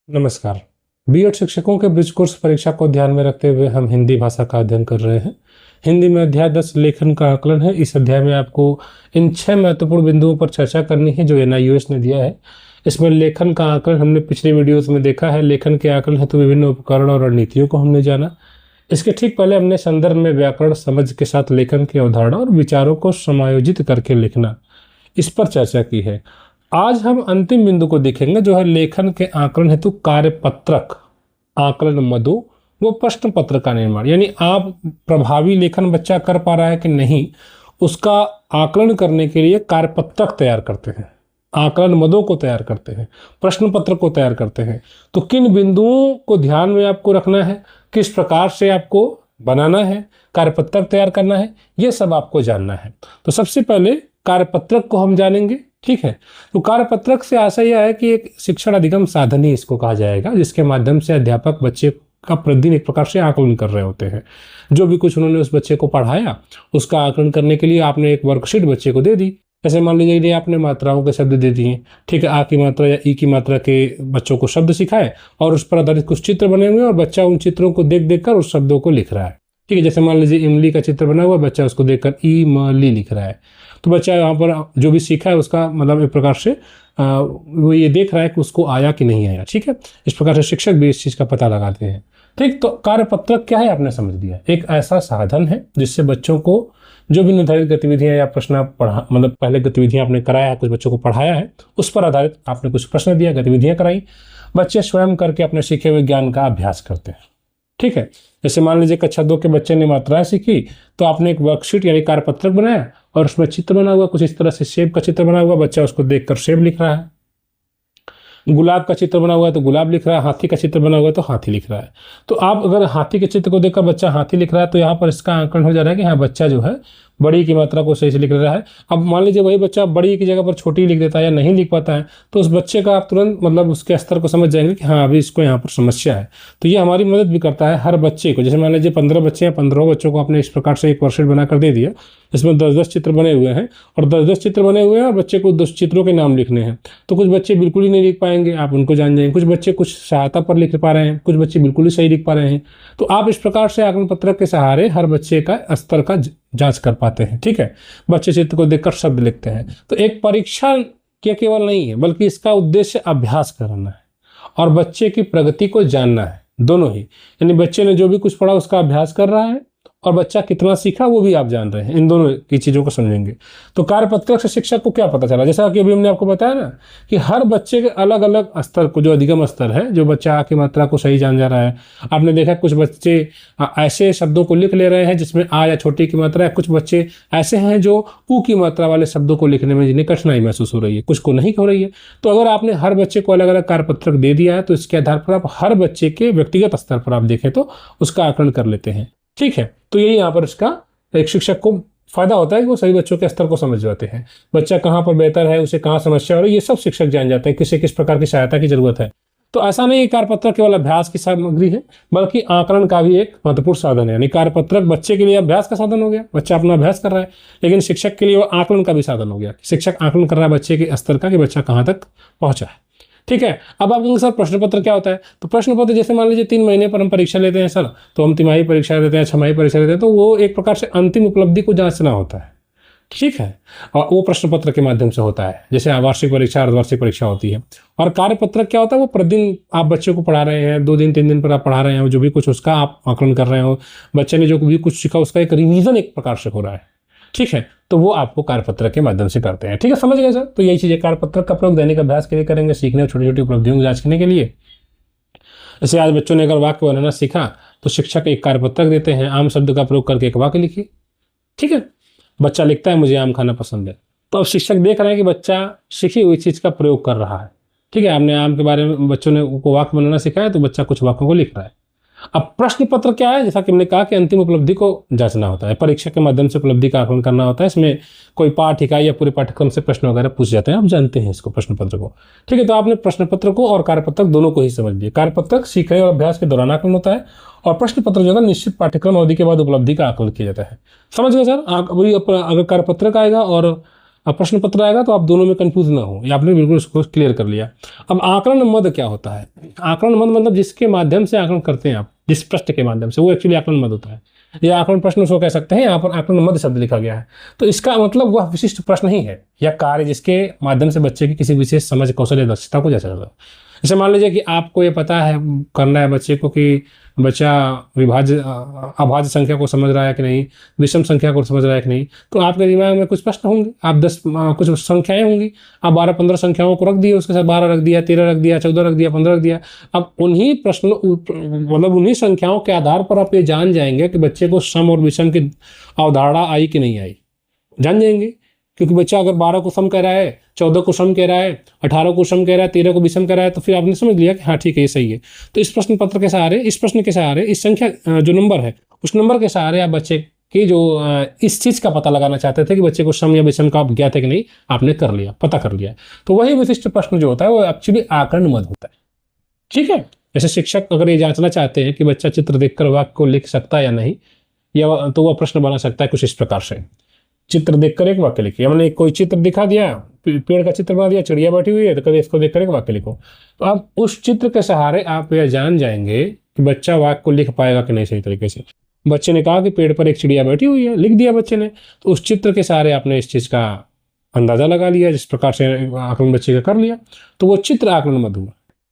नमस्कार। बीएड शिक्षकों के ब्रिज कोर्स परीक्षा को ध्यान में रखते हुए हम हिंदी भाषा का अध्ययन कर रहे हैं। हिंदी में अध्याय 10 लेखन का आकलन है। इस अध्याय में आपको इन 6 महत्वपूर्ण बिंदुओं पर चर्चा करनी है जो एनआईओएस ने दिया है। इसमें लेखन का आकलन हमने पिछले वीडियोस में देखा है। लेखन के आकलन हेतु विभिन्न उपकरण और रणनीतियों को हमने जाना। इसके ठीक पहले हमने संदर्भ में व्याकरण समझ के साथ लेखन की अवधारणा और विचारों को समायोजित करके लिखना, इस पर चर्चा की है। आज हम अंतिम बिंदु को देखेंगे जो है लेखन के आकलन हेतु कार्यपत्रक, आकलन मदों व प्रश्न पत्र का निर्माण। यानी आप प्रभावी लेखन बच्चा कर पा रहा है कि नहीं, उसका आकलन करने के लिए कार्यपत्रक तैयार करते हैं, आकलन मदों को तैयार करते हैं, प्रश्न पत्र को तैयार करते हैं। तो किन बिंदुओं को ध्यान में आपको रखना है, किस प्रकार से आपको बनाना है, कार्यपत्रक तैयार करना है, ये सब आपको जानना है। तो सबसे पहले कार्यपत्रक को हम जानेंगे। ठीक है, तो कार्यपत्रक से आशय यह है कि एक शिक्षण अधिगम साधन ही इसको कहा जाएगा, जिसके माध्यम से अध्यापक बच्चे का प्रतिदिन एक प्रकार से आकलन कर रहे होते हैं। जो भी कुछ उन्होंने उस बच्चे को पढ़ाया, उसका आकलन करने के लिए आपने एक वर्कशीट बच्चे को दे दी। जैसे मान लीजिए आपने मात्राओं के शब्द दे दिए, ठीक है, आ की मात्रा या ई की मात्रा के बच्चों को शब्द सिखाए और उस पर आधारित कुछ चित्र बने हुए और बच्चा उन चित्रों को देख देख कर उस शब्दों को लिख रहा है। ठीक है, जैसे मान लीजिए इमली का चित्र बना हुआ, बच्चा उसको देखकर ई म ली लिख रहा है। तो बच्चा यहाँ पर जो भी सीखा है उसका मतलब एक प्रकार से वो ये देख रहा है कि उसको आया कि नहीं आया। ठीक है, इस प्रकार से शिक्षक भी इस चीज़ का पता लगाते हैं। ठीक, तो कार्यपत्रक क्या है आपने समझ लिया। एक ऐसा साधन है जिससे बच्चों को जो भी निर्धारित गतिविधियां या प्रश्न पढ़ा, मतलब पहले गतिविधियां आपने कराया है, कुछ बच्चों को पढ़ाया है, उस पर आधारित आपने कुछ प्रश्न दिया, गतिविधियां कराई, बच्चे स्वयं करके अपने सीखे हुए ज्ञान का अभ्यास करते हैं। ठीक है, जैसे मान लीजिए कक्षा 2 के बच्चे ने मात्राएं सीखी, तो आपने एक वर्कशीट यानी कार्यपत्रक बनाया और उसमें चित्र बना हुआ, कुछ इस तरह से सेब का चित्र बना हुआ, बच्चा उसको देखकर सेब लिख रहा है। गुलाब का चित्र बना हुआ है तो गुलाब लिख रहा है, हाथी का चित्र बना हुआ है तो हाथी लिख रहा है। तो आप अगर हाथी के चित्र को देखकर बच्चा हाथी लिख रहा है तो यहाँ पर इसका आकलन हो जा रहा है कि हाँ, बच्चा जो है बड़ी की मात्रा को सही से लिख रहा है। अब मान लीजिए वही बच्चा बड़ी की जगह पर छोटी लिख देता है या नहीं लिख पाता है, तो उस बच्चे का आप तुरंत मतलब उसके स्तर को समझ जाएंगे कि हाँ, अभी इसको यहाँ पर समस्या है। तो ये हमारी मदद भी करता है हर बच्चे को। जैसे मान लीजिए 15 बच्चे हैं, 15 बच्चों को आपने इस प्रकार से एक वर्कशीट बनाकर दे दिया, इसमें 10-10 चित्र बने हुए हैं और 10-10 चित्र बने हुए हैं और बच्चे को 10 चित्रों के नाम लिखने हैं। तो कुछ बच्चे बिल्कुल ही नहीं लिख पाएंगे, आप उनको जान जाएंगे। कुछ बच्चे कुछ सहायता पर लिख पा रहे हैं, कुछ बच्चे बिल्कुल ही सही लिख पा रहे हैं। तो आप इस प्रकार से आकलन पत्रक के सहारे हर बच्चे का स्तर का जांच कर पाते हैं। ठीक है, बच्चे चित्र को देखकर शब्द लिखते हैं। तो एक परीक्षा के केवल नहीं है, बल्कि इसका उद्देश्य अभ्यास करना है और बच्चे की प्रगति को जानना है, दोनों ही। यानी बच्चे ने जो भी कुछ पढ़ा उसका अभ्यास कर रहा है और बच्चा कितना सीखा वो भी आप जान रहे हैं। इन दोनों की चीज़ों को समझेंगे। तो कार्यपत्रक से शिक्षक को क्या पता चला, जैसा कि अभी हमने आपको बताया ना कि हर बच्चे के अलग अलग स्तर को, जो अधिगम स्तर है, जो बच्चा आ की मात्रा को सही जान जा रहा है। आपने देखा कुछ बच्चे ऐसे शब्दों को लिख ले रहे हैं जिसमें आ या छोटी की मात्रा है, कुछ बच्चे ऐसे हैं जो ऊ की मात्रा वाले शब्दों को लिखने में जिन्हें कठिनाई महसूस हो रही है, कुछ को नहीं हो रही है। तो अगर आपने हर बच्चे को अलग अलग कार्यपत्रक दे दिया है तो इसके आधार पर आप हर बच्चे के व्यक्तिगत स्तर पर आप देखें तो उसका आकलन कर लेते हैं। ठीक है, तो यही यहाँ पर इसका एक शिक्षक को फायदा होता है कि वो सभी बच्चों के स्तर को समझ जाते हैं। बच्चा कहाँ पर बेहतर है, उसे कहाँ समस्या हो रही है, ये सब शिक्षक जान जाते हैं, किसे किस प्रकार की सहायता की जरूरत है। तो ऐसा नहीं कार्यपत्रक केवल अभ्यास की सामग्री है, बल्कि आकलन का भी एक महत्वपूर्ण साधन है। यानी कार्यपत्रक बच्चे के लिए अभ्यास का साधन हो गया, बच्चा अपना अभ्यास कर रहा है, लेकिन शिक्षक के लिए वो आकलन का भी साधन हो गया। शिक्षक आकलन कर रहा है बच्चे के स्तर का कि बच्चा कहाँ तक पहुंचा है। ठीक है, अब आप सर प्रश्न पत्र क्या होता है। तो प्रश्न पत्र जैसे मान लीजिए 3 महीने पर हम परीक्षा लेते हैं सर, तो हम तिमाही परीक्षा देते हैं, 6माही परीक्षा देते हैं, तो वो एक प्रकार से अंतिम उपलब्धि को जांचना होता है। ठीक है, और वो प्रश्न पत्र के माध्यम से होता है, जैसे वार्षिक परीक्षा, अर्धवार्षिक परीक्षा होती है। और कार्यपत्रक क्या होता है, वो प्रतिदिन आप बच्चे को पढ़ा रहे हैं, 2 दिन 3 दिन पर आप पढ़ा रहे हो, जो भी कुछ उसका आप आकलन कर रहे हो, बच्चे ने जो भी कुछ सीखा उसका एक रिवीजन एक प्रकार से हो रहा है। ठीक है, तो वो आपको कार्यपत्रक के माध्यम से करते हैं। ठीक है, समझ गए सर। तो यही चीज़ है, कार्यपत्रक का प्रयोग दैनिक अभ्यास के लिए करेंगे, सीखने और छोटी छोटी उपलब्धियों को जांचने के लिए। जैसे आज बच्चों ने अगर वाक्य बनाना सीखा तो शिक्षक एक कार्यपत्रक देते हैं, आम शब्द का प्रयोग करके एक वाक्य लिखिए। ठीक है, बच्चा लिखता है मुझे आम खाना पसंद है, तो अब शिक्षक देख रहे हैं कि बच्चा सीखी हुई चीज़ का प्रयोग कर रहा है। ठीक है, आपने आम के बारे में बच्चों ने को वाक्य बनाना सिखाया तो बच्चा कुछ वाक्यों को लिख रहा है। अब प्रश्न पत्र क्या है, जैसा कि हमने कहा कि अंतिम उपलब्धि को जांचना होता है, परीक्षा के माध्यम से उपलब्धि का आकलन करना होता है। इसमें कोई पाठ इकाई या पूरे पाठ्यक्रम से प्रश्न वगैरह पूछ जाते हैं, आप जानते हैं इसको, प्रश्न पत्र को। ठीक है, तो आपने प्रश्न पत्र को और कार्यपत्रक दोनों को ही समझ लिया। कार्यपत्रक सीखने और अभ्यास के दौरान आकलन होता है और प्रश्न पत्र जो है निश्चित पाठ्यक्रम अवधि के बाद उपलब्धि का आकलन किया जाता है। समझ गए सर। अभी अगर कार्यपत्रक आएगा और अब प्रश्न पत्र आएगा तो आप दोनों में कंफ्यूज ना हो, या आपने बिल्कुल उसको क्लियर कर लिया। अब आकलन मद क्या होता है? आकलन मद मतलब जिसके माध्यम से आकलन करते हैं आप, जिस प्रश्न के माध्यम से, वो एक्चुअली आकलन मद होता है, या आकलन प्रश्न उसको कह सकते हैं। यहाँ पर आकलन मद शब्द लिखा गया है, तो इसका मतलब वह विशिष्ट प्रश्न ही है या कार्य जिसके माध्यम से बच्चे की किसी विशेष समझ, कौशल या दक्षता को जांचा जाता है। जैसे मान लीजिए कि आपको ये पता है, करना है बच्चे को कि बच्चा अभाज्य संख्या को समझ रहा है कि नहीं, विषम संख्या को समझ रहा है कि नहीं, तो आपके दिमाग में कुछ प्रश्न होंगे, आप 10 कुछ संख्याएं होंगी, आप 12-15 संख्याओं को रख दिए, उसके साथ 12 रख दिया, 13 रख दिया, 14 रख दिया, 15 रख दिया। अब उन्हीं प्रश्नों मतलब उन्हीं संख्याओं के आधार पर आप ये जान जाएंगे कि बच्चे को सम और विषम की अवधारणा आई कि नहीं आई, जान जाएंगे। क्योंकि बच्चा अगर 12 को सम कह रहा है, 14 को सम कह रहा है, 18 को सम कह रहा है, 13 को विषम कह रहा है, तो फिर आपने समझ लिया कि हाँ ठीक है, ये सही है। तो इस प्रश्न पत्र के सहारे, इस प्रश्न के सहारे, इस संख्या जो नंबर है उस नंबर के सहारे आप बच्चे की जो इस चीज़ का पता लगाना चाहते थे कि बच्चे को सम या विषम का आप ज्ञात है कि नहीं, आपने कर लिया, पता कर लिया। तो वही विशिष्ट प्रश्न जो होता है वो एक्चुअली आकलन मद होता है। ठीक है, जैसे शिक्षक अगर ये जांचना चाहते हैं कि बच्चा चित्र देखकर वाक्य को लिख सकता है या नहीं, या तो वह प्रश्न बना सकता है कुछ इस प्रकार से, चित्र देखकर एक वाक्य लिखिए। हमने कोई चित्र दिखा दिया, पेड़ का चित्र बना दिया, चिड़िया बैठी हुई है, तो कभी इसको देखकर एक वाक्य लिखो। तो आप उस चित्र के सहारे आप यह जान जाएंगे कि बच्चा वाक्य को लिख पाएगा कि नहीं सही तरीके से। बच्चे ने कहा कि पेड़ पर एक चिड़िया बैठी हुई है, लिख दिया बच्चे ने, तो उस चित्र के सहारे आपने इस चीज़ का अंदाजा लगा लिया, जिस प्रकार से आकलन बच्चे का कर लिया, तो वो चित्र आकलन मद हुआ।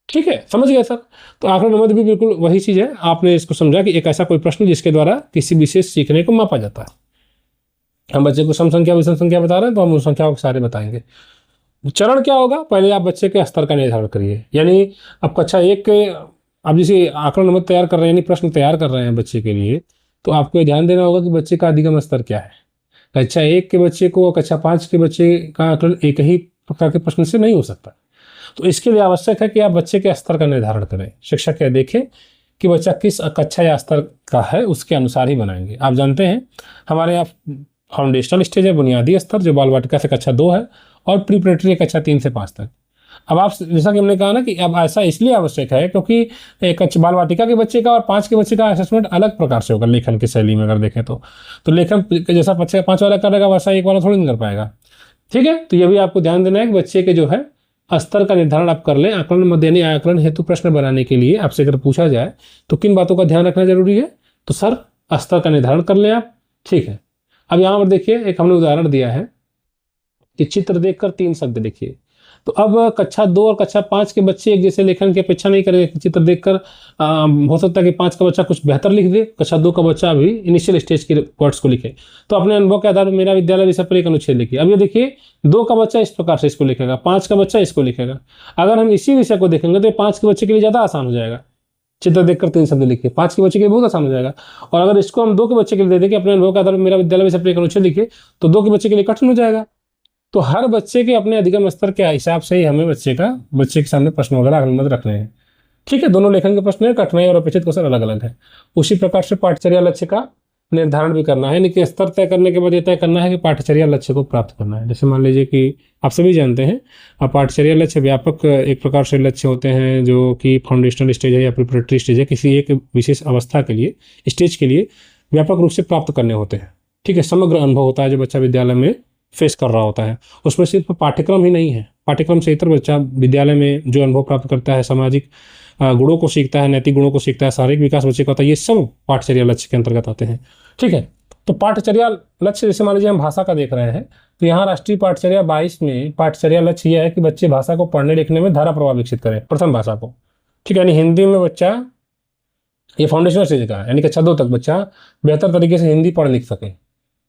ठीक है, समझ गए सर? तो आकलन मद भी बिल्कुल वही चीज़ है। आपने इसको समझा कि एक ऐसा कोई प्रश्न जिसके द्वारा किसी विशेष सीखने को मापा जाता है। हम बच्चे को सम संख्या विषम संख्या बता रहे हैं, तो हम उन संख्याओं के सारे बताएंगे। चरण क्या होगा? पहले आप बच्चे के स्तर का निर्धारण करिए, यानी अब कक्षा 1 के आप जैसे आकलन मद तैयार कर रहे हैं, यानी प्रश्न तैयार कर रहे हैं बच्चे के लिए, तो आपको ध्यान देना होगा कि बच्चे का अधिगम स्तर क्या है। कक्षा 1 के बच्चे को कक्षा 5 के बच्चे का आकलन एक ही प्रकार के प्रश्न से नहीं हो सकता। तो इसके लिए आवश्यक है कि आप बच्चे के स्तर का निर्धारण करें। शिक्षक यह देखें कि बच्चा किस कक्षा या स्तर का है, उसके अनुसार ही बनाएंगे। आप जानते हैं हमारे यहाँ फाउंडेशनल स्टेज है, बुनियादी स्तर, जो बाल वाटिका से कक्षा 2 है, और प्री कक्षा 3 से 5 तक। अब आप जैसा कि हमने कहा ना कि अब ऐसा इसलिए आवश्यक है क्योंकि एक बाल वाटिका के बच्चे का और 5 के बच्चे का असेसमेंट अलग प्रकार से होगा लेखन की शैली में अगर देखें तो लेखन जैसा 5 वाला करेगा वैसा 1 वाला थोड़ी नहीं कर पाएगा। ठीक है, तो ये भी आपको ध्यान देना है कि बच्चे के जो है स्तर का निर्धारण आप कर लें। आकलन मद यानी आकलन हेतु प्रश्न बनाने के लिए आपसे अगर पूछा जाए तो किन बातों का ध्यान रखना जरूरी है, तो सर स्तर का निर्धारण कर लें आप। ठीक है, अब यहाँ पर देखिए एक हमने उदाहरण दिया है कि चित्र देखकर 3 शब्द लिखिए। तो अब कक्षा 2 और कक्षा 5 के बच्चे एक जैसे लेखन की अपेक्षा नहीं करेंगे। चित्र देखकर हो सकता है कि 5 का बच्चा कुछ बेहतर लिख दे, कक्षा 2 का बच्चा भी इनिशियल स्टेज के वर्ड्स को लिखे। तो अपने अनुभव के आधार पर मेरा विद्यालय विषय पर एक अनुच्छेद लिखिए। अब ये देखिए 2 का बच्चा इस प्रकार से इसको लिखेगा, 5 का बच्चा इसको लिखेगा। अगर हम इसी विषय को देखेंगे तो 5 के बच्चे के लिए ज़्यादा आसान हो जाएगा। चित्र देखकर 3 शब्द लिखिए, 5 के बच्चे के लिए बहुत आसान हो जाएगा। और अगर इसको हम 2 के बच्चे के लिए दे दें कि अपने अनुभव के आधार पर मेरा विद्यालय विषय पर एक अनुच्छेद लिखिए, तो 2 के बच्चे के लिए कठिन हो जाएगा। तो हर बच्चे के अपने अधिगम स्तर के हिसाब से ही हमें बच्चे के सामने प्रश्न वगैरह आकलन रखने हैं। ठीक है, दोनों लेखन के प्रश्न है, कठिनाई और अपेक्षित कौशल अलग अलग है। उसी प्रकार से पाठचर्या लक्ष्य का निर्धारण भी करना है, यानी कि स्तर तय करने के बाद ये तय करना है कि पाठचर्या लक्ष्य को प्राप्त करना है। जैसे मान लीजिए कि आप सभी जानते हैं अब पाठचर्या लक्ष्य व्यापक एक प्रकार से लक्ष्य होते हैं जो कि फाउंडेशनल स्टेज है या प्रिपरेटरी स्टेज है, किसी एक विशेष अवस्था के लिए, स्टेज के लिए व्यापक रूप से प्राप्त करने होते हैं। ठीक है, समग्र अनुभव होता है जो बच्चा विद्यालय में फेस कर रहा होता है। उसमें सिर्फ पाठ्यक्रम ही नहीं है, पाठ्यक्रम से इतर बच्चा विद्यालय में जो अनुभव प्राप्त करता है, सामाजिक गुणों को सीखता है, नैतिक गुणों को सीखता है, शारीरिक विकास बच्चे का होता है, ये सब पाठचर्या लक्ष्य के अंतर्गत आते हैं। ठीक है, तो पाठचर्या लक्ष्य जैसे मान लीजिए हम भाषा का देख रहे हैं, तो यहाँ राष्ट्रीय पाठचर्या 22 में पाठचर्या लक्ष्य यह है कि बच्चे भाषा को पढ़ने लिखने में धारा प्रभाव विकसित करें, प्रथम भाषा को। ठीक है, यानी हिंदी में बच्चा, ये फाउंडेशनल स्टेज का है, यानी कक्षा 2 तक बच्चा बेहतर तरीके से हिंदी पढ़ लिख सके।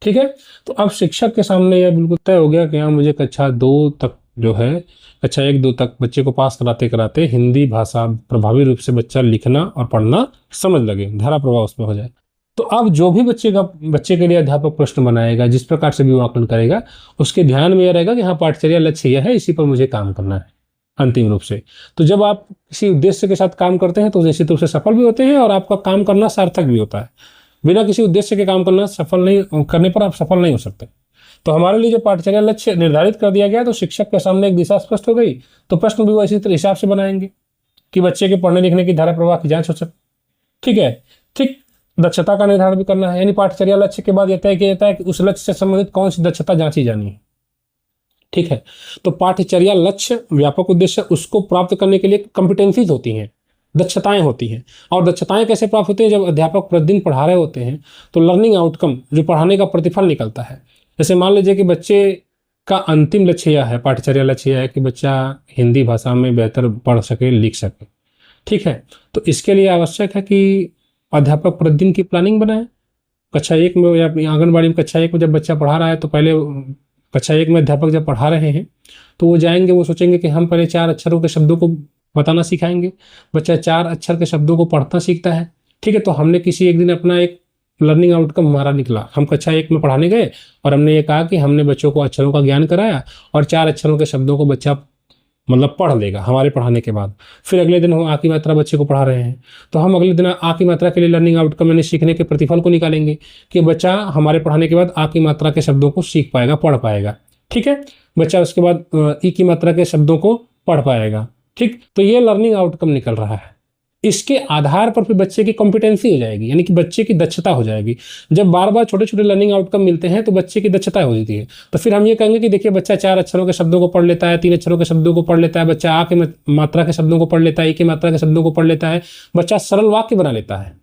ठीक है, तो अब शिक्षक के सामने यह बिल्कुल तय हो गया कि हाँ मुझे कक्षा 2 तक जो है, कक्षा 1-2 तक बच्चे को पास कराते कराते हिंदी भाषा प्रभावी रूप से बच्चा लिखना और पढ़ना समझ लगे, धारा प्रभाव उसमें हो जाए। तो अब जो भी बच्चे के लिए अध्यापक प्रश्न बनाएगा, जिस प्रकार से भी वो आकलन करेगा, उसके ध्यान में यह रहेगा कि हाँ पाठचर्या लक्ष्य यह है, इसी पर मुझे काम करना है अंतिम रूप से। तो जब आप किसी उद्देश्य के साथ काम करते हैं तो निश्चित रूप से सफल भी होते हैं और आपका काम करना सार्थक भी होता है। बिना किसी उद्देश्य के काम करने पर आप सफल नहीं हो सकते। तो हमारे लिए जो पाठचर्या लक्ष्य निर्धारित कर दिया गया, तो शिक्षक के सामने एक दिशा स्पष्ट हो गई, तो प्रश्न भी वो इसी हिसाब से बनाएंगे कि बच्चे के पढ़ने लिखने की धारा प्रवाह की जांच हो सके। ठीक है, ठीक, दक्षता का निर्धारण भी करना है, यानी पाठचर्या लक्ष्य के बाद यह तय किया जाता है कि उस लक्ष्य से संबंधित कौन सी दक्षता जांची जानी है। ठीक है। तो पाठ्यचर्या लक्ष्य व्यापक उद्देश्य उसको प्राप्त करने के लिए कॉम्पिटेंसीज होती हैं, दक्षताएं होती हैं। और दक्षताएं कैसे प्राप्त होती हैं? जब अध्यापक प्रतिदिन पढ़ा रहे होते हैं तो लर्निंग आउटकम जो पढ़ाने का प्रतिफल निकलता है। जैसे मान लीजिए कि बच्चे का अंतिम लक्ष्य यह है, पाठ्यचर्या लक्ष्य यह है कि बच्चा हिंदी भाषा में बेहतर पढ़ सके, लिख सके, ठीक है। तो इसके लिए आवश्यक है कि अध्यापक प्रतिदिन की प्लानिंग बनाए। कक्षा 1 में या आंगनबाड़ी में कक्षा 1 में जब बच्चा पढ़ा रहा है तो पहले कक्षा 1 में अध्यापक जब पढ़ा रहे हैं तो वो जाएंगे, वो सोचेंगे कि हम पहले 4 अक्षरों के शब्दों को बताना सिखाएंगे। बच्चा 4 अक्षर के शब्दों को पढ़ना सीखता है, ठीक है। तो हमने किसी एक दिन अपना एक लर्निंग आउटकम हमारा निकला, हम कक्षा 1 में पढ़ाने गए और हमने ये कहा कि हमने बच्चों को अक्षरों का ज्ञान कराया और 4 अक्षरों के शब्दों को बच्चा मतलब पढ़ लेगा हमारे पढ़ाने के बाद। फिर अगले दिन हम आ की मात्रा बच्चे को पढ़ा रहे हैं तो हम अगले दिन आ की मात्रा के लिए लर्निंग आउटकम यानी सीखने के प्रतिफल को निकालेंगे कि बच्चा हमारे पढ़ाने के बाद आ की मात्रा के शब्दों को सीख पाएगा, पढ़ पाएगा, ठीक है। बच्चा उसके बाद ई की मात्रा के शब्दों को पढ़ पाएगा, ठीक। तो ये लर्निंग आउटकम निकल रहा है। इसके आधार पर फिर बच्चे की कॉम्पिटेंसी हो जाएगी, यानी कि बच्चे की दक्षता हो जाएगी। जब बार बार छोटे छोटे लर्निंग आउटकम मिलते हैं तो बच्चे की दक्षता हो जाती है। तो फिर हम ये कहेंगे कि देखिए बच्चा 4 अक्षरों के शब्दों को पढ़ लेता है, 3 अक्षरों के शब्दों को पढ़ लेता है, बच्चा आ के मात्रा के शब्दों को पढ़ लेता है, ई की मात्रा के शब्दों को पढ़ लेता है, बच्चा सरल वाक्य बना लेता है।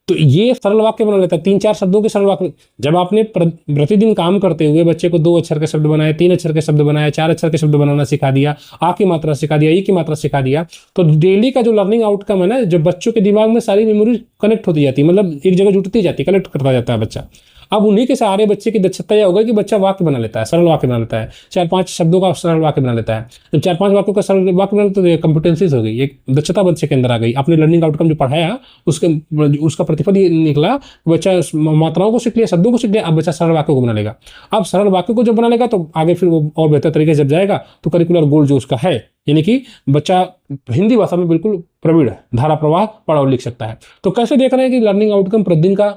तो ये सरल वाक्य बना लेता है, 3-4 शब्दों के सरल वाक्य। जब आपने प्रतिदिन काम करते हुए बच्चे को 2 अक्षर के शब्द बनाए, 3 अक्षर के शब्द बनाए, 4 अक्षर के शब्द बनाना सिखा दिया, आ की मात्रा सिखा दिया, ई की मात्रा सिखा दिया, तो डेली का जो लर्निंग आउटकम है ना, जो बच्चों के दिमाग में सारी मेमोरी कनेक्ट होती जाती है, मतलब एक जगह जुटती जाती है, कनेक्ट करता जाता है बच्चा। अब उन्हीं के सहारे बच्चे की दक्षता यह होगा कि बच्चा वाक्य बना लेता है, सरल वाक्य बना लेता है, 4-5 शब्दों का सरल वाक्य बना लेता है। जब 4-5 वाक्यों का सरल वाक्य बना लेता है तो कॉम्पिटेंसीज हो गई, एक दक्षता बच्चे के अंदर आ गई। आपने लर्निंग आउटकम जो पढ़ाया उसका प्रतिफल ये निकला, बच्चा मात्राओं को सीख लिया, शब्दों को सीख लिया, अब बच्चा सरल वाक्यों को बना लेगा। अब सरल वाक्यों को जब बना लेगा तो आगे फिर वो और बेहतर तरीके से जब जाएगा तो करिकुलर गोल जो उसका है, यानी कि बच्चा हिंदी भाषा में बिल्कुल प्रवीण है, धारा प्रवाह पढ़ और लिख सकता है। तो कैसे देख रहे हैं कि लर्निंग आउटकम प्रतिदिन का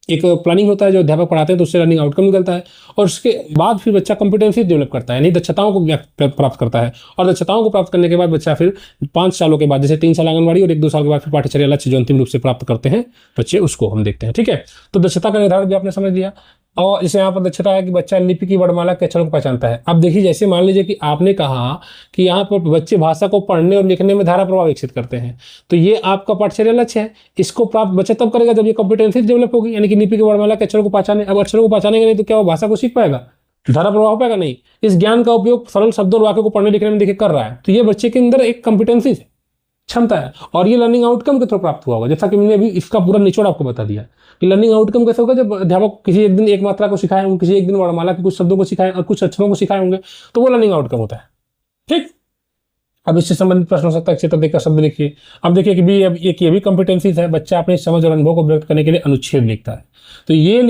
एक प्लानिंग होता है, जो अध्यापक पढ़ाते हैं तो उससे लर्निंग आउटकम निकलता है और उसके बाद फिर बच्चा कॉम्पिटेंसी डेवलप करता है, यानी दक्षताओं को प्राप्त करता है। और दक्षताओं को प्राप्त करने के बाद बच्चा फिर 5 सालों के बाद, जैसे 3 साल आंगनबाड़ी और 1-2 साल के बाद फिर पाठ्यचर्या लक्ष्य जो अंतिम रूप से प्राप्त करते हैं बच्चे, उसको हम देखते हैं, ठीक है। तो दक्षता का निर्धारण भी आपने समझ लिया। और जैसे यहाँ पर दक्षता है कि बच्चा लिपि की वर्णमाला के अक्षरों को पहचानता है। अब देखिए, जैसे मान लीजिए कि आपने कहा कि यहाँ पर बच्चे भाषा को पढ़ने और लिखने में धारा प्रवाह विकसित करते हैं, तो ये आपका पाठ्यचर्या लक्ष्य है। इसको प्राप्त बच्चा तब करेगा जब ये कॉम्पिटेंसी डेवलप होगी, यानी कि लिपि की वर्णमाला के अक्षरों को पहचाने। अब अक्षरों को पहचानेगा नहीं तो क्या वो भाषा को सीख पाएगा, धारा प्रवाह हो पाएगा? नहीं। इस ज्ञान का उपयोग सरल शब्दों और वाक्यों को पढ़ने लिखने में देखिए कर रहा है, तो ये बच्चे के अंदर एक कॉम्पिटेंसी है, क्षमता है। और ये लर्निंग आउटकम के थ्रू प्राप्त हुआ होगा, जैसा कि मैंने अभी इसका पूरा निचोड़ आपको बता दिया कि लर्निंग आउटकम कैसे होगा। जब अध्यापक किसी एक दिन एक मात्रा को सिखाए होंगे, किसी एक दिन वर्णमाला के कुछ शब्दों को सिखाए और कुछ अक्षरों को सिखाए होंगे, तो वो लर्निंग आउटकम होता है, ठीक। अब इससे संबंधित प्रश्न हो सकता है, क्षेत्र देखकर शब्द लिखिए। अब देखिए कि भी अब ये भी कॉम्पिटेंसीज है, बच्चा अपनी समझ और अनुभव को व्यक्त करने के लिए अनुच्छेद लिखता है, तो ये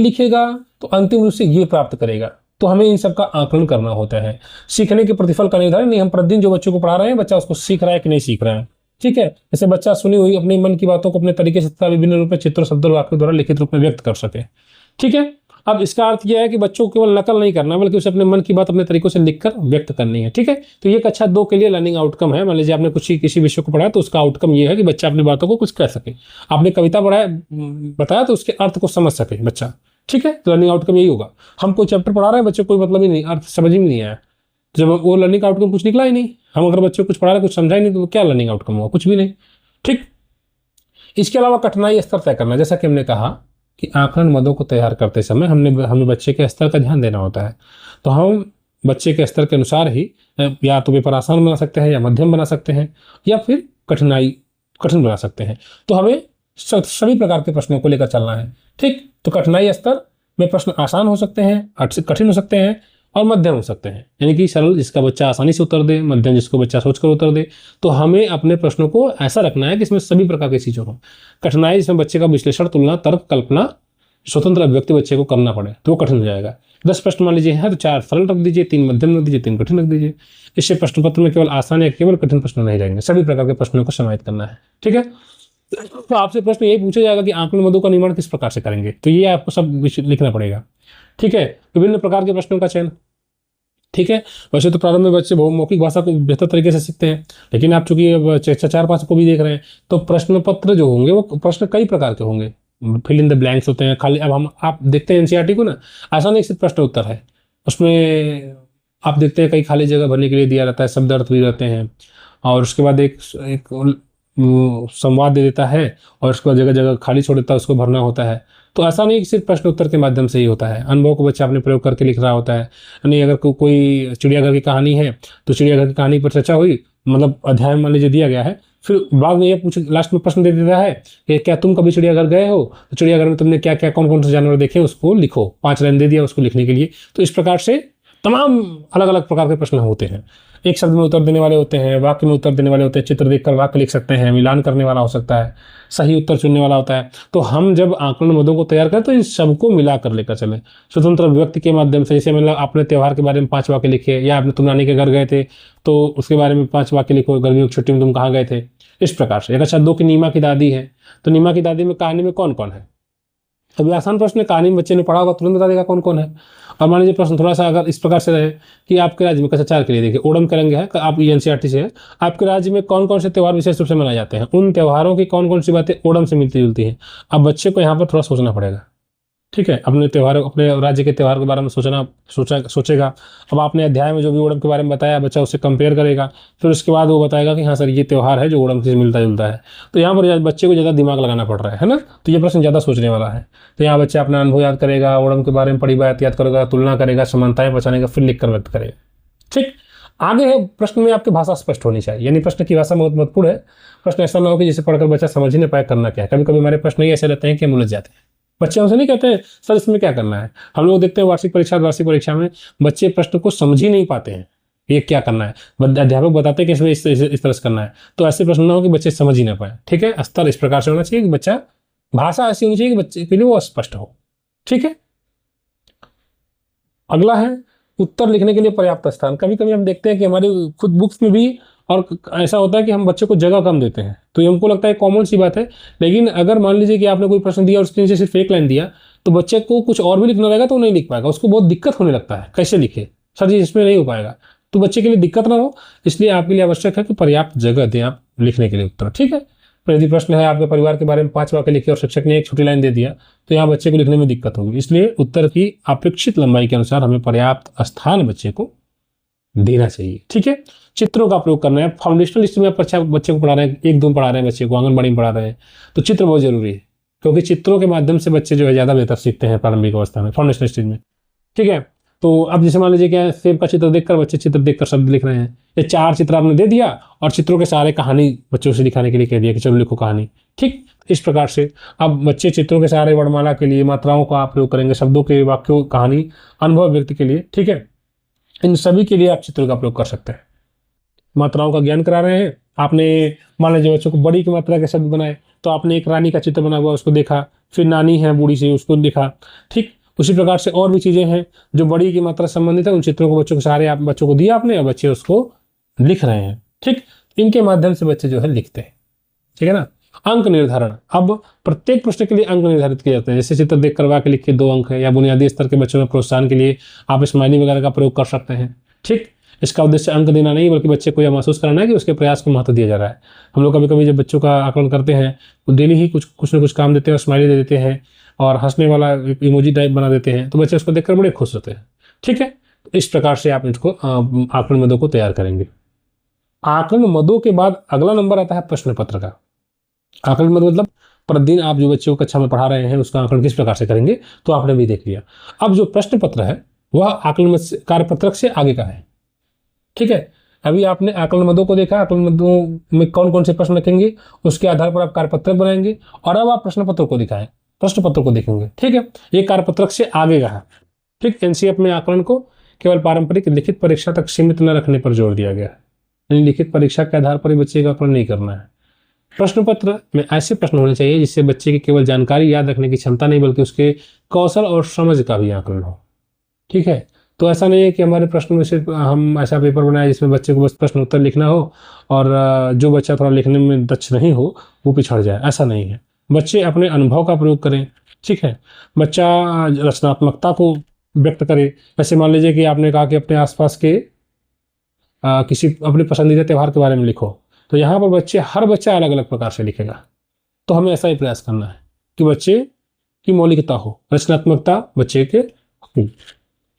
लिखेगा तो अंतिम रूप से ये प्राप्त करेगा। तो हमें इन सब का आकलन करना होता है। सीखने के प्रतिफल का निर्धारण नहीं, हम प्रतिदिन जो बच्चों को पढ़ा रहे हैं बच्चा उसको सीख रहा है कि नहीं सीख रहा है, ठीक है। जैसे बच्चा सुनी हुई अपने मन की बातों को अपने तरीके से विभिन्न रूप में चित्रों, शब्दों और वाक्यों द्वारा लिखित रूप में व्यक्त कर सके, ठीक है। अब इसका अर्थ यह है कि बच्चों को केवल नकल नहीं करना, बल्कि उसे अपने मन की बात अपने तरीकों से लिखकर व्यक्त करनी है, ठीक है। तो ये कक्षा 2 के लिए लर्निंग आउटकम है। मान लीजिए आपने किसी विषय को पढ़ाया तो उसका आउटकम ये है कि बच्चा अपनी बातों को कुछ कह सके। आपने कविता बताया तो उसके अर्थ को समझ सके बच्चा, ठीक है। तो लर्निंग आउटकम यही होगा। हम कोई चैप्टर पढ़ा रहे हैं, बच्चे कोई मतलब ही नहीं, अर्थ समझ ही नहीं आया, जब वो लर्निंग आउटकम कुछ निकला ही नहीं। हम अगर बच्चे को कुछ पढ़ा रहे कुछ समझा ही नहीं तो क्या लर्निंग आउटकम हुआ? कुछ भी नहीं, ठीक। इसके अलावा कठिनाई स्तर तय करना, जैसा कि हमने कहा कि आकलन मदों को तैयार करते समय हमें बच्चे के स्तर का ध्यान देना होता है। तो हम बच्चे के स्तर के अनुसार ही या तो पेपर आसान बना सकते हैं, या मध्यम बना सकते हैं, या फिर कठिन बना सकते हैं। तो हमें सभी प्रकार के प्रश्नों को लेकर चलना है, ठीक। तो कठिनाई स्तर में प्रश्न आसान हो सकते हैं, कठिन हो सकते हैं और मध्यम हो सकते हैं, यानी कि सरल जिसका बच्चा आसानी से उत्तर दे, मध्यम जिसको बच्चा सोचकर उत्तर दे। तो हमें अपने प्रश्नों को ऐसा रखना है कि इसमें सभी प्रकार की चीज़ों हो। कठिनाई जिसमें बच्चे का विश्लेषण, तुलना, तर्क, कल्पना, स्वतंत्र अभिव्यक्ति बच्चे को करना पड़े तो वो कठिन हो जाएगा। 10 प्रश्न मान लीजिए है तो 4 सरल रख दीजिए, 3 मध्यम रख दीजिए, 3 कठिन रख दीजिए। इससे प्रश्न पत्र में केवल आसान या केवल कठिन प्रश्न नहीं रहेंगे, सभी प्रकार के प्रश्नों को समाहित करना है, ठीक है। तो आपसे प्रश्न यही पूछा जाएगा कि आकलन मदों का निर्माण किस प्रकार से करेंगे, तो ये आपको सब लिखना पड़ेगा, ठीक है। विभिन्न प्रकार के प्रश्नों का चयन, ठीक है। वैसे तो प्रारंभ में बच्चे बहुमौखिक भाषा को बेहतर तरीके से सीखते हैं, लेकिन आप चूंकि अब 4-5 को भी देख रहे हैं तो प्रश्न पत्र जो होंगे वो प्रश्न कई प्रकार के होंगे, फिल इन द ब्लैंक्स होते हैं खाली। अब आप देखते हैं एनसीईआरटी को ना, आसान एक प्रश्न उत्तर है, उसमें आप देखते हैं कई खाली जगह भरने के लिए दिया रहता है, शब्द अर्थ भी रहते हैं, और उसके बाद एक संवाद दे देता है, और उसके बाद जगह जगह खाली छोड़ देता है, उसको भरना होता है। तो ऐसा नहीं कि सिर्फ प्रश्न उत्तर के माध्यम से ही होता है, अनुभव को बच्चा अपने प्रयोग करके लिख रहा होता है। नहीं, अगर कोई चिड़ियाघर की कहानी है तो चिड़ियाघर की कहानी पर चर्चा हुई, मतलब अध्याय मान लीजिए दिया गया है, फिर बाद में ये पूछ लास्ट में प्रश्न दे देता है कि क्या तुम कभी चिड़ियाघर गए हो, तो चिड़ियाघर में तुमने क्या क्या कौन कौन से जानवर देखे उसको लिखो, 5 लाइन दे दिया उसको लिखने के लिए। तो इस प्रकार से तमाम अलग अलग प्रकार के प्रश्न होते हैं। एक शब्द में उत्तर देने वाले होते हैं, वाक्य में उत्तर देने वाले होते हैं, चित्र देखकर वाक्य लिख सकते हैं, मिलान करने वाला हो सकता है, सही उत्तर चुनने वाला होता है। तो हम जब आकलन मदों को तैयार करें तो इन सबको मिला कर लेकर चलें स्वतंत्र व्यक्ति के माध्यम से। जैसे मतलब आपने त्यौहार के बारे में 5 वाक्य लिखे, या आपने तुम नानी के घर गए थे तो उसके बारे में 5 वाक्य लिखो, गर्मियों की छुट्टी में तुम कहाँ गए थे, इस प्रकार से। अगर शब्दों की नीमा की दादी है तो नीमा की दादी में कहानी में कौन कौन है। अभी आसान प्रश्न है, कहानी में बच्चे ने पढ़ा होगा तुरंत बता देगा कौन कौन है। और मान लीजिए प्रश्न थोड़ा सा अगर इस प्रकार से रहे कि आपके राज्य में कक्षा 4 के लिए देखिए, ओणम के रंग है, आप एनसीईआरटी से है, आपके राज्य में कौन कौन से त्यौहार विशेष रूप से मनाए जाते हैं, उन त्यौहारों की कौन कौन सी बातें ओणम से मिलती जुलती हैं। अब बच्चे को यहाँ पर थोड़ा सोचना पड़ेगा, ठीक है, अपने त्यौहार, अपने राज्य के त्यौहार के बारे में सोचेगा। अब आपने अध्याय में जो भी ओणम के बारे में बताया, बच्चा उससे कंपेयर करेगा, फिर उसके बाद वो बताएगा कि हाँ सर ये त्यौहार है जो ओणम से मिलता जुलता है। तो यहाँ पर बच्चे को ज़्यादा दिमाग लगाना पड़ रहा है ना, तो ये प्रश्न ज़्यादा सोचने वाला है। तो यहाँ बच्चा अपना अनुभव याद करेगा, ओणम के बारे में पढ़ी बात याद करेगा, तुलना करेगा, समानताएं पहचानेगा, फिर लिख कर व्यक्त करेगा। ठीक, आगे है प्रश्न में आपकी भाषा स्पष्ट होनी चाहिए, यानी प्रश्न की भाषा बहुत महत्वपूर्ण है। प्रश्न ऐसा ना हो कि जिसे पढ़कर बच्चा समझ ही नहीं पाए करना क्या है। कभी कभी हमारे प्रश्न ही ऐसे रहते हैं कि हम उलझ जाते हैं। बच्चे हमसे नहीं कहते हैं सर इसमें क्या करना है। हम लोग देखते हैं वार्षिक परीक्षा में बच्चे प्रश्न को समझ ही नहीं पाते हैं, ये क्या करना है, अध्यापक बताते हैं कि इसमें इस तरह से करना है। तो ऐसे प्रश्न ना हो कि बच्चे समझ ही ना पाए। ठीक है, स्तर इस प्रकार से होना चाहिए कि बच्चा, भाषा ऐसी होनी चाहिए कि बच्चे के लिए वो स्पष्ट हो। ठीक है, अगला है उत्तर लिखने के लिए पर्याप्त स्थान। कभी कभी हम देखते हैं कि हमारी खुद बुक्स में भी और ऐसा होता है कि हम बच्चे को जगह कम देते हैं, तो ये हमको लगता है कॉमन सी बात है। लेकिन अगर मान लीजिए कि आपने कोई प्रश्न दिया और उसके नीचे सिर्फ 1 लाइन दिया, तो बच्चे को कुछ और भी लिखना रहेगा तो वो नहीं लिख पाएगा, उसको बहुत दिक्कत होने लगता है, कैसे लिखे सर जी इसमें नहीं हो पाएगा। तो बच्चे के लिए दिक्कत ना हो, इसलिए आपके लिए आवश्यक है कि पर्याप्त जगह दें आप लिखने के लिए उत्तर। ठीक है, यदि प्रश्न है आपके परिवार के बारे में 5 वाक्य लिखे और शिक्षक ने एक छोटी लाइन दे दिया, तो यहाँ बच्चे को लिखने में दिक्कत होगी। इसलिए उत्तर की अपेक्षित लंबाई के अनुसार हमें पर्याप्त स्थान बच्चे को देना चाहिए। ठीक है, चित्रों का प्रयोग करना है। फाउंडेशनल स्टेज में आप अच्छा बच्चे को पढ़ा रहे हैं, 1-2 पढ़ा रहे हैं बच्चे को, आंगनबाड़ी में पढ़ा रहे हैं, तो चित्र बहुत जरूरी है, क्योंकि चित्रों के माध्यम से बच्चे जो है ज़्यादा बेहतर सीखते हैं प्रारंभिक अवस्था में, फाउंडेशनल स्टेज में। ठीक है, तो अब जैसे मान लीजिए क्या, सेब का चित्र देखकर बच्चे चित्र देखकर शब्द लिख रहे हैं, ये 4 चित्र आपने दे दिया और चित्रों के सारे कहानी बच्चों से दिखाने के लिए कह दिया कि चलो लिखो कहानी। ठीक, इस प्रकार से अब बच्चे चित्रों के सहारे वर्णमाला के लिए मात्राओं का प्रयोग करेंगे, शब्दों के, वाक्यों, कहानी, अनुभव व्यक्ति के लिए। ठीक है, इन सभी के लिए आप चित्रों का प्रयोग कर सकते हैं। मात्राओं का ज्ञान करा रहे हैं, आपने मान लीजिए बच्चों को बड़ी की मात्रा के शब्द बनाए, तो आपने एक रानी का चित्र बना हुआ उसको देखा, फिर नानी है बूढ़ी सी उसको देखा। ठीक, उसी प्रकार से और भी चीज़ें हैं जो बड़ी की मात्रा संबंधित है, उन चित्रों को बच्चों के सहारे आप बच्चों को दिया आपने और बच्चे उसको लिख रहे हैं। ठीक, इनके माध्यम से बच्चे जो है लिखते हैं। ठीक है ना, अंक निर्धारण। अब प्रत्येक प्रश्न के लिए अंक निर्धारित किए जाते हैं, जैसे चित्र देख करवा के लिखिए 2 अंक है, या बुनियादी स्तर के बच्चों में प्रोत्साहन के लिए आप स्माइली वगैरह का प्रयोग कर सकते हैं। ठीक, इसका उद्देश्य अंक देना नहीं, बल्कि बच्चे को यह महसूस कराना है कि उसके प्रयास को महत्व दिया जा रहा है। हम लोग कभी कभी जब बच्चों का आकलन करते हैं तो डेली ही कुछ न कुछ काम देते हैं और स्माइली दे देते हैं और हंसने वाला इमोजी टाइप बना देते हैं, तो बच्चे उसको देखकर बड़े खुश होते हैं। ठीक है, तो इस प्रकार से आप इसको आकलन मदों को तैयार करेंगे। आकलन मदों के बाद अगला नंबर आता है प्रश्न पत्र का। आकलन मद मतलब प्रतिदिन आप जो बच्चों को कक्षा में पढ़ा रहे हैं उसका आकलन किस प्रकार से करेंगे, तो आपने भी देख लिया। अब जो प्रश्न पत्र है वह आकलन मद कार्यपत्रक से आगे का है। ठीक है, अभी आपने आकलन मदों को देखा, आकलन मदों में कौन कौन से प्रश्न रखेंगे उसके आधार पर आप कार्यपत्रक बनाएंगे, और अब आप प्रश्न पत्र को दिखाएं, प्रश्न पत्र को देखेंगे। ठीक है, ये कार्यपत्रक से आगे का है। ठीक, एनसीईआरटी में आकलन को केवल पारंपरिक लिखित परीक्षा तक सीमित न रखने पर जोर दिया गया है, यानी लिखित परीक्षा के आधार पर ही बच्चे का आकलन नहीं करना है। प्रश्न पत्र में ऐसे प्रश्न होने चाहिए जिससे बच्चे की केवल जानकारी याद रखने की क्षमता नहीं, बल्कि उसके कौशल और समझ का भी आकलन हो। ठीक है, तो ऐसा नहीं है कि हमारे प्रश्न में सिर्फ हम ऐसा पेपर बनाए जिसमें बच्चे को बस प्रश्न उत्तर लिखना हो और जो बच्चा थोड़ा लिखने में दक्ष नहीं हो वो पिछड़ जाए, ऐसा नहीं है। बच्चे अपने अनुभव का प्रयोग करें। ठीक है, बच्चा रचनात्मकता को व्यक्त करे। वैसे मान लीजिए कि आपने कहा कि अपने आसपास के किसी अपने पसंदीदा त्यौहार के बारे में लिखो, तो यहाँ पर हर बच्चा अलग अलग प्रकार से लिखेगा। तो हमें ऐसा ही प्रयास करना है कि बच्चे की मौलिकता हो, रचनात्मकता बच्चे के हो।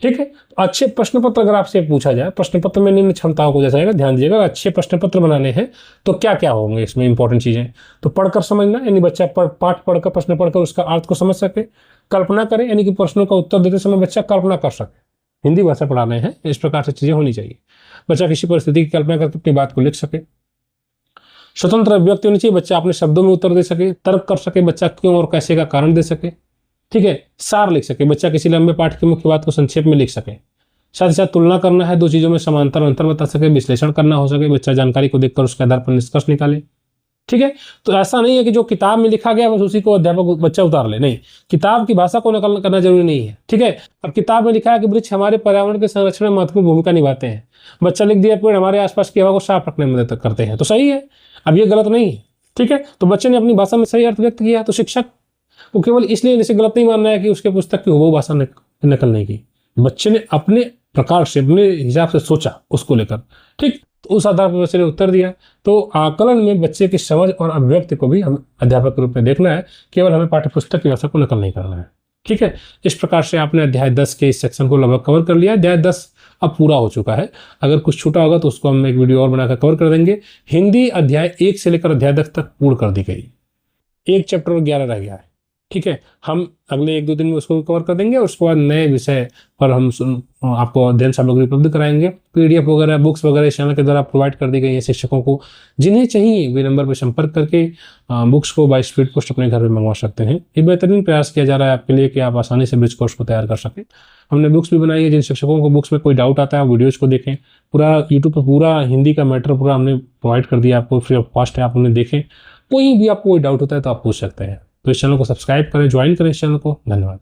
ठीक है। अच्छे प्रश्न पत्र अगर आपसे पूछा जाए, प्रश्न पत्र में निम्न क्षमताओं को दर्शाएगा, ध्यान दीजिएगा। अच्छे प्रश्न पत्र बनाने हैं तो क्या क्या होंगे इसमें इंपॉर्टेंट चीजें, तो पढ़कर समझना, यानी बच्चा पाठ पढ़कर, प्रश्न पढ़कर उसका अर्थ को समझ सके। कल्पना करें, यानी कि प्रश्नों का उत्तर देते समय बच्चा कल्पना कर सके। हिंदी भाषा पढ़ा रहे हैं, इस प्रकार से चीजें होनी चाहिए। बच्चा किसी परिस्थिति की कल्पना करके अपनी बात को लिख सके। स्वतंत्र अभिव्यक्ति होनी चाहिए, बच्चा अपने शब्दों में उत्तर दे सके, तर्क कर सके, बच्चा क्यों और कैसे का कारण दे सके। ठीक है, सार लिख सके, बच्चा किसी लंबे पाठ की मुख्य बात को संक्षेप में लिख सके। साथ ही साथ तुलना करना है, दो चीजों में समांतर अंतर बता सके, विश्लेषण करना हो सके, बच्चा जानकारी को देखकर उसके आधार पर निष्कर्ष निकाले। ठीक है, तो ऐसा नहीं है कि जो किताब में लिखा गया बस उसी को अध्यापक बच्चा उतार ले, नहीं, किताब की भाषा को नकल करना जरूरी नहीं है। ठीक है, अब किताब में लिखा है कि वृक्ष हमारे पर्यावरण के संरक्षण में महत्वपूर्ण भूमिका निभाते हैं, बच्चा लिख दिया पेड़ हमारे आसपास की हवा को साफ रखने में मदद करते हैं, तो सही है, अब ये गलत नहीं है। ठीक है, तो बच्चे ने अपनी भाषा में सही अर्थ व्यक्त किया, तो शिक्षक को केवल इसलिए इसे गलत नहीं मानना है कि उसके पुस्तक की हुबहू भाषा नकल नहीं की, बच्चे ने अपने प्रकार से, अपने हिसाब से सोचा उसको लेकर। ठीक, तो उस आधार पर बच्चे ने उत्तर दिया। तो आकलन में बच्चे की समझ और अभिव्यक्ति को भी हम अध्यापक के रूप में देखना है, केवल हमें पाठ्यपुस्तक की भाषा को नकल नहीं करना है। ठीक है, इस प्रकार से आपने अध्याय 10 के इस सेक्शन को लगभग कवर कर लिया। अध्याय 10 अब पूरा हो चुका है, अगर कुछ छूटा होगा तो उसको हम एक वीडियो और बनाकर कवर कर देंगे। हिंदी अध्याय 1 से लेकर अध्याय 10 तक पूर्ण कर दी गई, एक चैप्टर और 11 रह गया है। ठीक है, हम अगले 1-2 दिन में उसको कवर कर देंगे, और उसके बाद नए विषय पर हम आपको अध्ययन सामग्री उपलब्ध कराएंगे। पीडीएफ वगैरह, बुक्स वगैरह इस चैनल के द्वारा प्रोवाइड कर दी गई है शिक्षकों को। जिन्हें चाहिए वे नंबर पर संपर्क करके बुक्स को बाय स्पीड पोस्ट अपने घर में मंगवा सकते हैं। ये बेहतरीन प्रयास किया जा रहा है आपके लिए कि आप आसानी से ब्रिज कोर्स को तैयार कर सकें। हमने बुक्स भी बनाई है, जिन शिक्षकों को बुक्स में कोई डाउट आता है वीडियोज़ को देखें। पूरा यूट्यूब पर पूरा हिंदी का मैटर पूरा हमने प्रोवाइड कर दिया आपको, फ्री ऑफ कॉस्ट है, आप उन्हें देखें। कोई भी आपको कोई डाउट होता है तो आप पूछ सकते हैं। तो इस चैनल को सब्सक्राइब करें, ज्वाइन करें इस चैनल को। धन्यवाद।